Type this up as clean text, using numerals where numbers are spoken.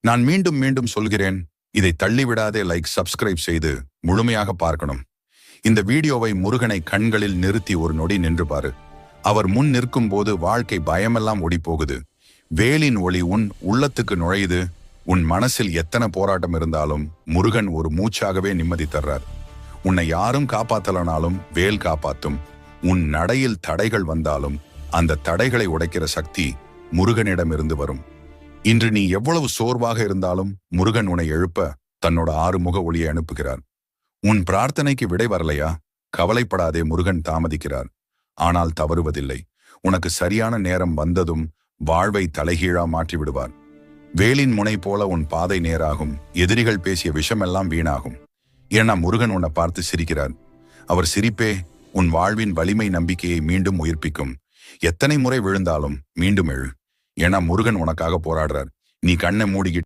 நான் மீண்டும் மீண்டும் சொல்கிறேன், இதை தள்ளிவிடாதே. லைக், சப்ஸ்கிரைப் செய்து முழுமையாக பார்க்கணும். இந்த வீடியோவை முருகனை கண்களில் நிறுத்தி ஒரு நொடி நின்று பாரு. அவர் முன் நிற்கும் போது வாழ்க்கை பயமெல்லாம் ஓடிப்போகுது. வேலின் ஒளி உன் உள்ளத்துக்கு நுழையுது. உன் மனசில் எத்தனை போராட்டம் இருந்தாலும் முருகன் ஒரு மூச்சாகவே நிம்மதி தர்றார். உன்னை யாரும் காப்பாத்தலனாலும் வேல் காப்பாத்தும். உன் நடையில் தடைகள் வந்தாலும் அந்த தடைகளை உடைக்கிற சக்தி முருகனிடமிருந்து வரும். இன்று நீ எவ்வளவு சோர்வாக இருந்தாலும் முருகன் உன்னை எழுப்ப தன்னோட 6 முக ஒளியை அனுப்புகிறார். உன் பிரார்த்தனைக்கு விடை வரலையா? கவலைப்படாதே, முருகன் தாமதிக்கிறார். ஆனால் தவறுவதில்லை. உனக்கு சரியான நேரம் வந்ததும் வாழ்வை தலைகீழா மாற்றி விடுவார். வேலின் முனை போல உன் பாதை நேராகும். எதிரிகள் பேசிய விஷமெல்லாம் வீணாகும். ஏன்னா முருகன் உன்னை பார்த்து சிரிக்கிறார். அவர் சிரிப்பே உன் வாழ்வின் வலிமை நம்பிக்கையை மீண்டும் உயிர்ப்பிக்கும். எத்தனை முறை விழுந்தாலும் மீண்டும் எழு. ஏன்னா முருகன் உனக்காக போராடுறார். நீ கண்ணை மூடிக்கிட்டு